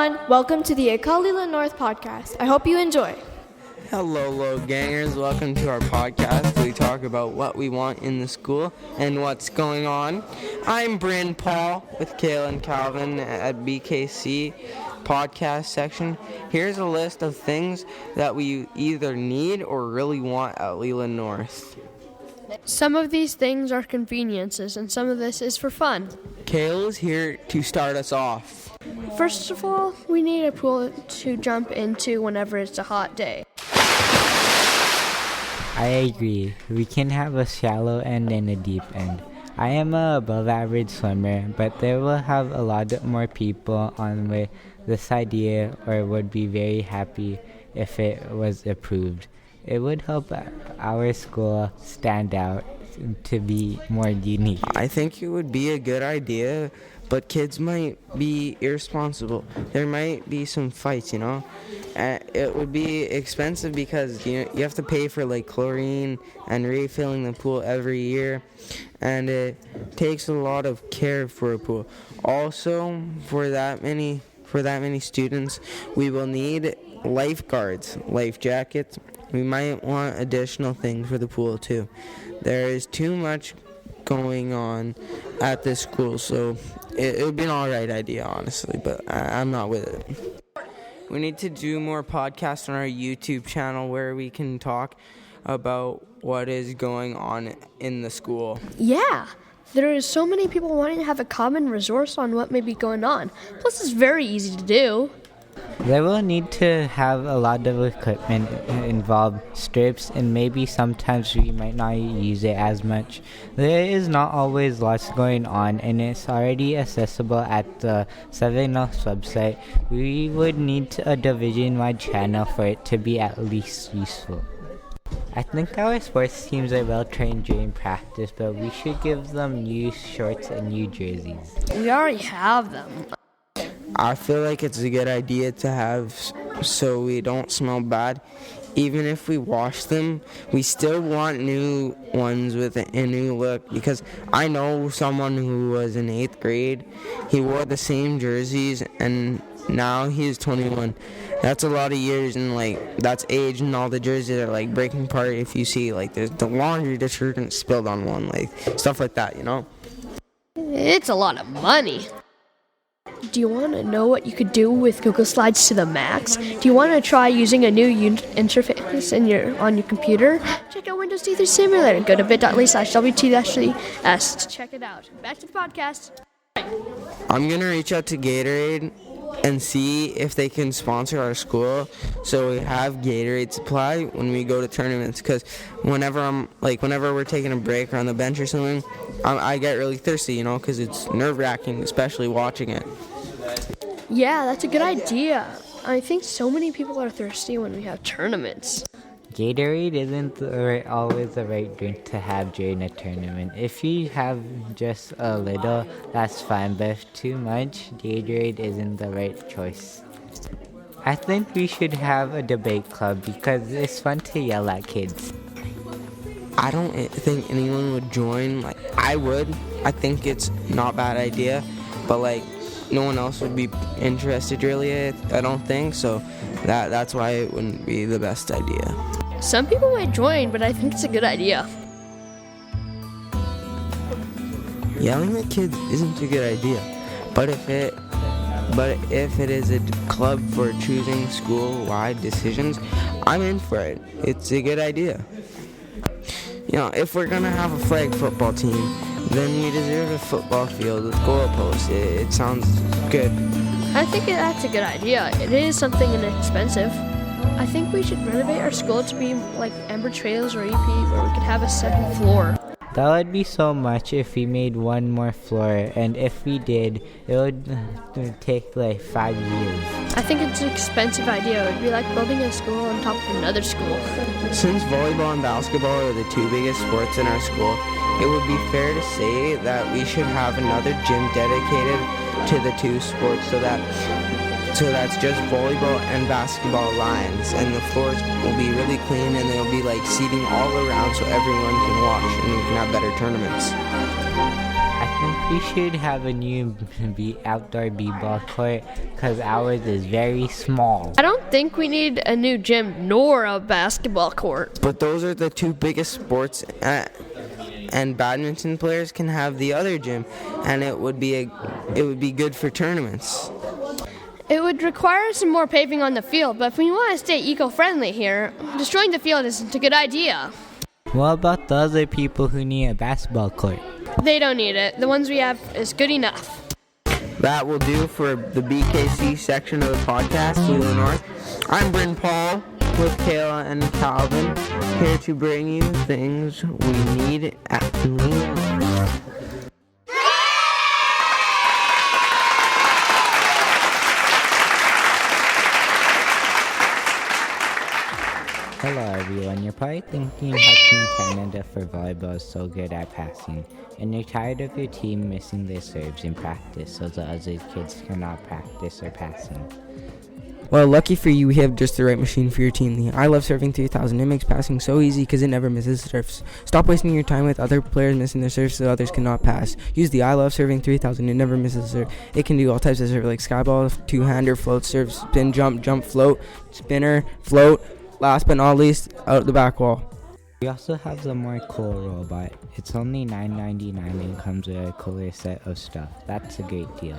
everyone. Welcome to the Leila North podcast. I hope you enjoy. Hello, gangers. Welcome to our podcast. We talk about what we want in the school and what's going on. I'm Bryn Paul with Kale and Calvin at BKC podcast section. Here's a list of things that we either need or really want at Leila North. Some of these things are conveniences and some of this is for fun. Kale is here to start us off. First of all, we need a pool to jump into whenever it's a hot day. I agree. We can have a shallow end and a deep end. I am a above average swimmer, but there will have a lot more people on with this idea or would be very happy if it was approved. It would help our school stand out to be more unique. I think it would be a good idea, but kids might be irresponsible. There might be some fights, It would be expensive because you have to pay for like chlorine and refilling the pool every year, and it takes a lot of care for a pool. Also, for that many students, we will need lifeguards, life jackets. We might want additional things for the pool too. There is too much going on at this school, so it would be an alright idea, honestly, but I'm not with it. We need to do more podcasts on our YouTube channel where we can talk about what is going on in the school. Yeah, there is so many people wanting to have a common resource on what may be going on. Plus, it's very easy to do. They will need to have a lot of equipment involved, strips, and maybe sometimes we might not use it as much. There is not always lots going on, and it's already accessible at the 7M's website. We would need a division-wide channel for it to be at least useful. I think our sports teams are well trained during practice, but we should give them new shorts and new jerseys. We already have them. I feel like it's a good idea to have so we don't smell bad. Even if we wash them, we still want new ones with a new look, because I know someone who was in 8th grade. He wore the same jerseys and now he's 21. That's a lot of years, and that's age, and all the jerseys are breaking apart. If you see there's the laundry detergent spilled on one, stuff like that, It's a lot of money. Do you want to know what you could do with Google Slides to the max? Do you want to try using a new interface on your computer? Check out Windows D3 Simulator. Go to bit.ly/WT-S to check it out. Back to the podcast. I'm going to reach out to Gatorade and see if they can sponsor our school so we have Gatorade supply when we go to tournaments, because whenever we're taking a break or on the bench or something, I get really thirsty, because it's nerve-wracking, especially watching it. Yeah, that's a good idea. I think so many people are thirsty when we have tournaments. Gatorade isn't always the right drink to have during a tournament. If you have just a little, that's fine, but if too much, Gatorade isn't the right choice. I think we should have a debate club because it's fun to yell at kids. I don't think anyone would join. I would. I think it's not a bad idea, but no one else would be interested really, I don't think, so that's why it wouldn't be the best idea. Some people might join, but I think it's a good idea. Yelling at kids isn't a good idea, but if it is a club for choosing school-wide decisions, I'm in for it. It's a good idea. If we're gonna have a flag football team, then we deserve a football field with goalposts. It sounds good. I think that's a good idea. It is something inexpensive. I think we should renovate our school to be like Ember Trails or EP, where we could have a second floor. That would be so much if we made one more floor, and if we did, it would take 5 years. I think it's an expensive idea. It would be like building a school on top of another school. Since volleyball and basketball are the two biggest sports in our school, it would be fair to say that we should have another gym dedicated to the two sports, so that's just volleyball and basketball lines, and the floors will be really clean, and they'll be seating all around so everyone can watch and we can have better tournaments. I We should have a new outdoor b-ball court because ours is very small. I don't think we need a new gym nor a basketball court. But those are the two biggest sports, and badminton players can have the other gym, and it would be good for tournaments. It would require some more paving on the field, but if we want to stay eco-friendly here, destroying the field isn't a good idea. What about the other people who need a basketball court? They don't need it. The ones we have is good enough. That will do for the BKC section of the podcast, Leila North. I'm Bryn Paul with Kayla and Calvin, here to bring you things we need at Leila North. Hello everyone, you're probably thinking how Team Canada for volleyball is so good at passing, and you're tired of your team missing their serves in practice so the other kids cannot practice their passing. Well, lucky for you, we have just the right machine for your team. The I Love Serving 3000. It makes passing so easy because it never misses serves. Stop wasting your time with other players missing their serves so others cannot pass. Use the I Love Serving 3000. It never misses a serve. It can do all types of serve like skyball, two-hander, float serve, spin, jump, float, spinner, float. Last but not least, out the back wall. We also have the more cool robot. It's only $9.99 and comes with a cooler set of stuff. That's a great deal.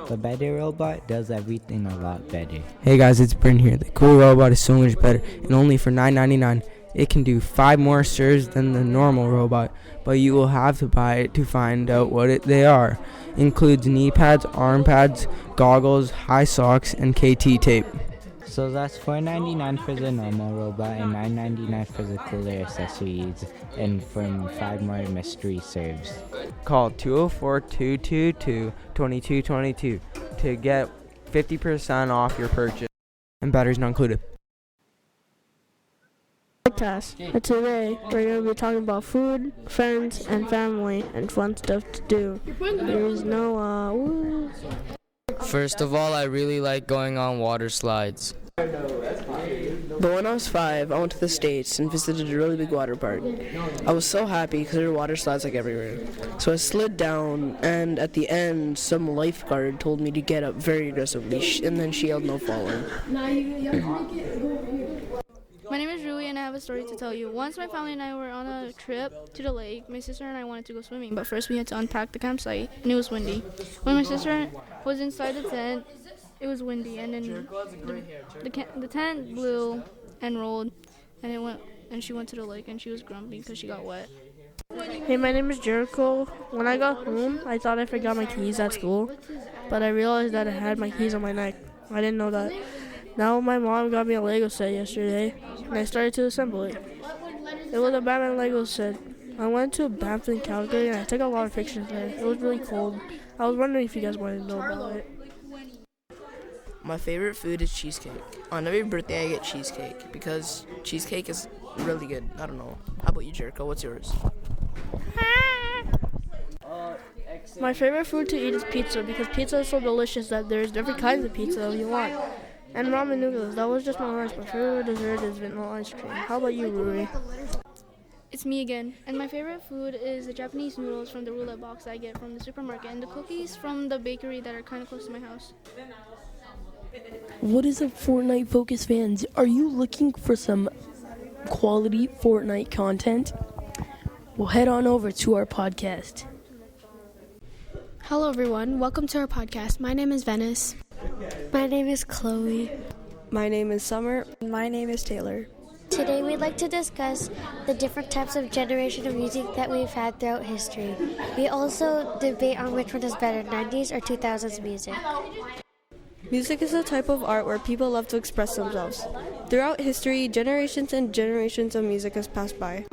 The better robot does everything a lot better. Hey guys, it's Bryn here. The cool robot is so much better, and only for $9.99. It can do 5 more serves than the normal robot, but you will have to buy it to find out what they are. Includes knee pads, arm pads, goggles, high socks, and KT tape. So that's $4.99 for the normal robot and $9.99 for the cooler accessories and from 5 more mystery serves. Call 204-222-2222 to get 50% off your purchase, and batteries not included. Podcast. And today we're going to be talking about food, friends, and family, and fun stuff to do. There is no First of all, I really like going on water slides. But when I was 5, I went to the States and visited a really big water park. I was so happy because there were water slides like everywhere. So I slid down, and at the end, some lifeguard told me to get up very aggressively, and then she yelled no falling. My name is Rui and I have a story to tell you. Once my family and I were on a trip to the lake. My sister and I wanted to go swimming, but first we had to unpack the campsite and it was windy. When my sister was inside the tent, it was windy and then the tent blew and rolled and she went to the lake and she was grumpy because she got wet. Hey, my name is Jericho. When I got home, I thought I forgot my keys at school, but I realized that I had my keys on my neck. I didn't know that. Now my mom got me a Lego set yesterday, and I started to assemble it. It was a Batman Lego set. I went to Banff in Calgary, and I took a lot of pictures there. It was really cold. I was wondering if you guys wanted to know about it. My favorite food is cheesecake. On every birthday I get cheesecake because cheesecake is really good. I don't know. How about you, Jericho? What's yours? My favorite food to eat is pizza because pizza is so delicious that there's different kinds of pizza you want. And ramen noodles. That was just my lunch. My favorite dessert is vanilla ice cream. How about you, Ruri? It's me again. And my favorite food is the Japanese noodles from the roulette box I get from the supermarket and the cookies from the bakery that are kind of close to my house. What is up, Fortnite Focus fans? Are you looking for some quality Fortnite content? Well, head on over to our podcast. Hello everyone, welcome to our podcast. My name is Venice. My name is Chloe. My name is Summer. My name is Taylor. Today we'd like to discuss the different types of generation of music that we've had throughout history. We also debate on which one is better, 90s or 2000s music. Music is a type of art where people love to express themselves. Throughout history, generations and generations of music has passed by.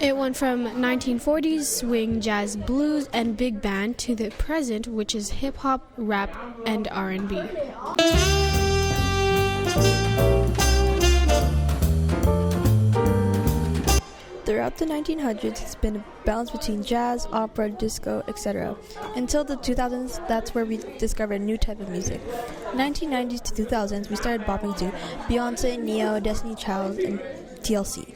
It went from 1940s swing, jazz, blues, and big band to the present, which is hip-hop, rap, and R&B. Throughout the 1900s, it's been a balance between jazz, opera, disco, etc. Until the 2000s, that's where we discovered a new type of music. 1990s to 2000s, we started bopping to Beyonce, Neo, Destiny Child, and TLC.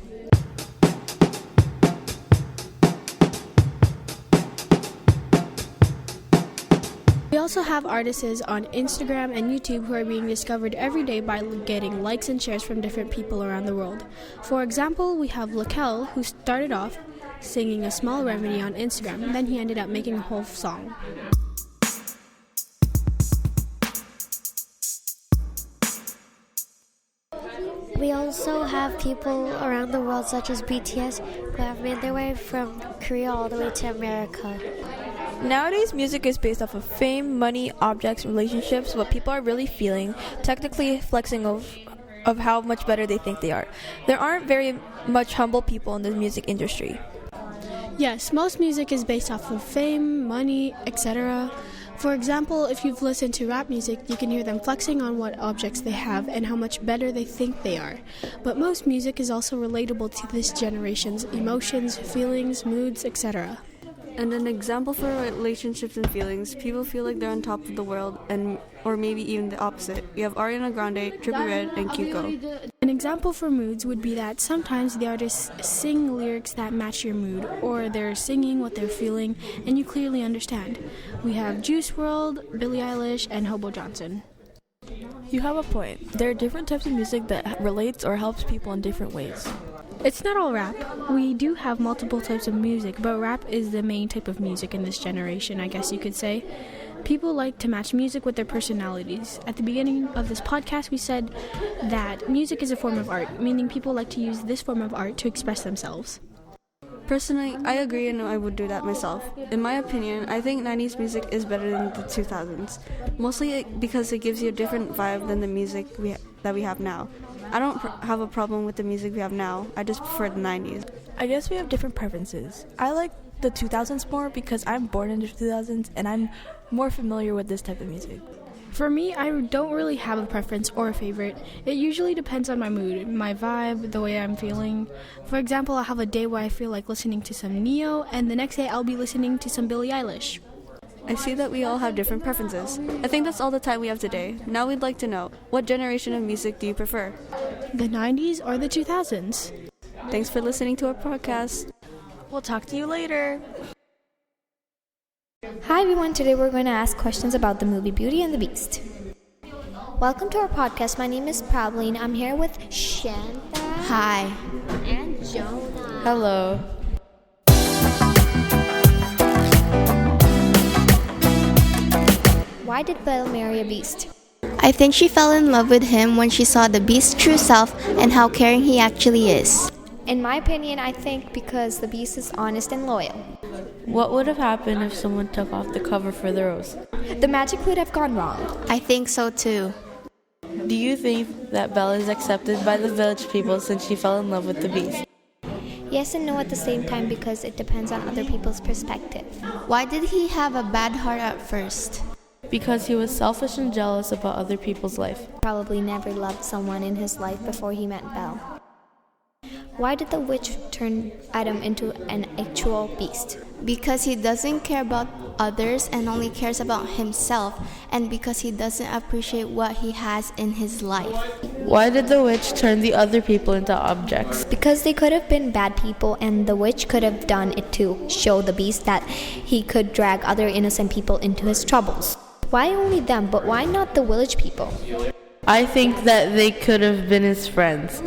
also have artists on Instagram and YouTube who are being discovered every day by getting likes and shares from different people around the world. For example, we have Lakel, who started off singing a small remedy on Instagram, then he ended up making a whole song. We also have people around the world, such as BTS, who have made their way from Korea all the way to America. Nowadays, music is based off of fame, money, objects, relationships, what people are really feeling, technically flexing of how much better they think they are. There aren't very much humble people in the music industry. Yes, most music is based off of fame, money, etc. For example, if you've listened to rap music, you can hear them flexing on what objects they have and how much better they think they are. But most music is also relatable to this generation's emotions, feelings, moods, etc. And an example for relationships and feelings, people feel like they're on top of the world, or maybe even the opposite. You have Ariana Grande, Trippie Redd, and Kyuko. An example for moods would be that sometimes the artists sing lyrics that match your mood, or they're singing what they're feeling, and you clearly understand. We have Juice WRLD, Billie Eilish, and Hobo Johnson. You have a point. There are different types of music that relates or helps people in different ways. It's not all rap. We do have multiple types of music, but rap is the main type of music in this generation, I guess you could say. People like to match music with their personalities. At the beginning of this podcast, we said that music is a form of art, meaning people like to use this form of art to express themselves. Personally, I agree and I would do that myself. In my opinion, I think 90s music is better than the 2000s, mostly because it gives you a different vibe than the music that we have now. I don't have a problem with the music we have now, I just prefer the 90s. I guess we have different preferences. I like the 2000s more because I'm born in the 2000s and I'm more familiar with this type of music. For me, I don't really have a preference or a favorite. It usually depends on my mood, my vibe, the way I'm feeling. For example, I'll have a day where I feel like listening to some Neo, and the next day I'll be listening to some Billie Eilish. I see that we all have different preferences. I think that's all the time we have today. Now we'd like to know, what generation of music do you prefer? The 90s or the 2000s? Thanks for listening to our podcast. We'll talk to you later. Hi everyone, today we're going to ask questions about the movie Beauty and the Beast. Welcome to our podcast. My name is Pravleen. I'm here with Shanta. Hi. And Jonah. Hello. Why did Belle marry a beast? I think she fell in love with him when she saw the Beast's true self and how caring he actually is. In my opinion, I think because the beast is honest and loyal. What would have happened if someone took off the cover for the rose? The magic would have gone wrong. I think so too. Do you think that Belle is accepted by the village people since she fell in love with the beast? Yes and no at the same time because it depends on other people's perspective. Why did he have a bad heart at first? Because he was selfish and jealous about other people's life. Probably never loved someone in his life before he met Belle. Why did the witch turn Adam into an actual beast? Because he doesn't care about others and only cares about himself, and because he doesn't appreciate what he has in his life. Why did the witch turn the other people into objects? Because they could have been bad people and the witch could have done it to show the beast that he could drag other innocent people into his troubles. Why only them, but why not the village people? I think that they could have been his friends.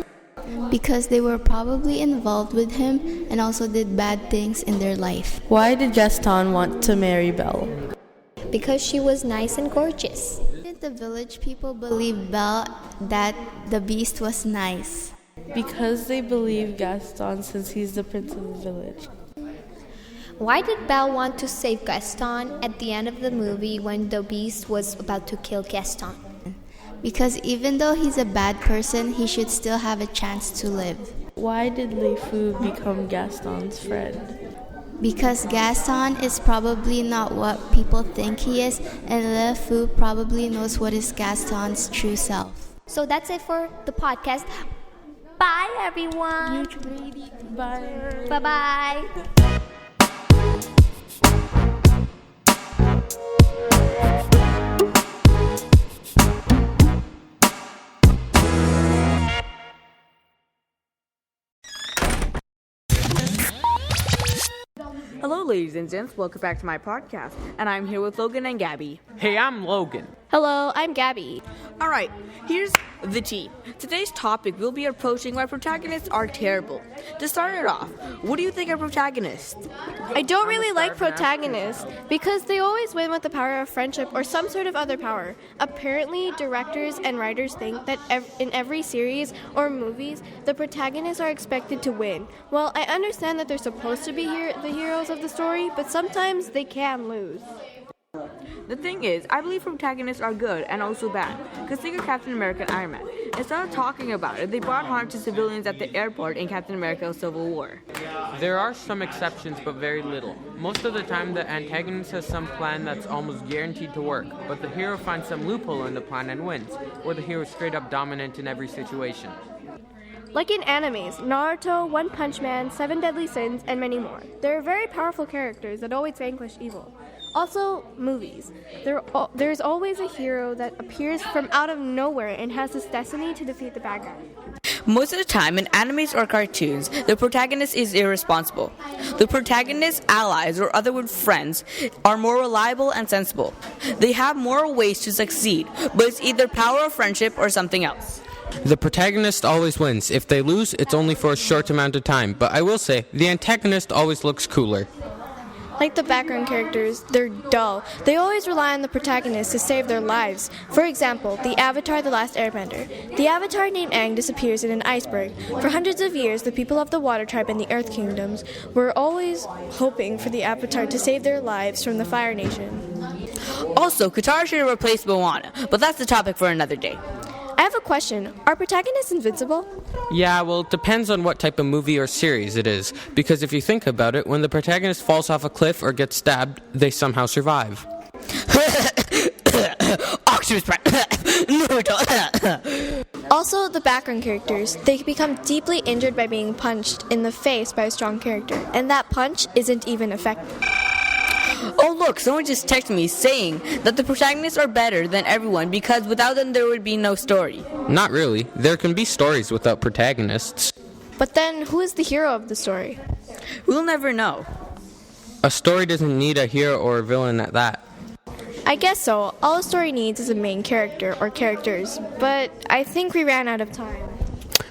Because they were probably involved with him and also did bad things in their life. Why did Gaston want to marry Belle? Because she was nice and gorgeous. Did the village people believe Belle that the beast was nice? Because they believe Gaston since he's the prince of the village. Why did Belle want to save Gaston at the end of the movie when the beast was about to kill Gaston? Because even though he's a bad person, he should still have a chance to live. Why did Le Fou become Gaston's friend? Because Gaston is probably not what people think he is, and Le Fou probably knows what is Gaston's true self. So that's it for the podcast. Bye, everyone. Bye. Bye-bye. Hello, ladies and gents. Welcome back to my podcast. And I'm here with Logan and Gabby. Hey, I'm Logan. Hello, I'm Gabby. All right, here's the tea. Today's topic we'll be approaching why protagonists are terrible. To start it off, what do you think of protagonists? I don't really like protagonists because they always win with the power of friendship or some sort of other power. Apparently, directors and writers think that in every series or movies, the protagonists are expected to win. Well, I understand that they're supposed to be the heroes of the story, but sometimes they can lose. The thing is, I believe protagonists are good and also bad. Consider Captain America and Iron Man. Instead of talking about it, they brought harm to civilians at the airport in Captain America Civil War. There are some exceptions, but very little. Most of the time, the antagonist has some plan that's almost guaranteed to work, but the hero finds some loophole in the plan and wins, or the hero is straight up dominant in every situation. Like in animes, Naruto, One Punch Man, Seven Deadly Sins, and many more. There are very powerful characters that always vanquish evil. Also, movies. There's always a hero that appears from out of nowhere and has this destiny to defeat the bad guy. Most of the time in animes or cartoons, the protagonist is irresponsible. The protagonist's allies or other friends are more reliable and sensible. They have more ways to succeed, but it's either power of friendship or something else. The protagonist always wins. If they lose, it's only for a short amount of time, but I will say, the antagonist always looks cooler. Like the background characters, they're dull. They always rely on the protagonist to save their lives. For example, the Avatar: The Last Airbender. The Avatar named Aang disappears in an iceberg. For hundreds of years, the people of the Water Tribe and the Earth Kingdoms were always hoping for the Avatar to save their lives from the Fire Nation. Also, Katara should have replaced Moana, but that's the topic for another day. I have a question. Are protagonists invincible? Yeah, well, it depends on what type of movie or series it is, because if you think about it, when the protagonist falls off a cliff or gets stabbed, they somehow survive. Also, the background characters, they become deeply injured by being punched in the face by a strong character, and that punch isn't even effective. Oh look, someone just texted me saying that the protagonists are better than everyone because without them there would be no story. Not really. There can be stories without protagonists. But then, who is the hero of the story? We'll never know. A story doesn't need a hero or a villain at that. I guess so. All a story needs is a main character or characters, but I think we ran out of time.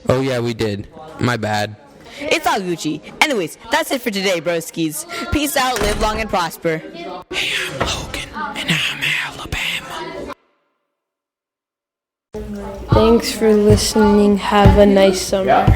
Oh yeah, we did. My bad. It's all Gucci. Anyways, that's it for today, broskies. Peace out, live long and prosper. Hey, I'm Logan, and I'm Alabama. Thanks for listening. Have a nice summer.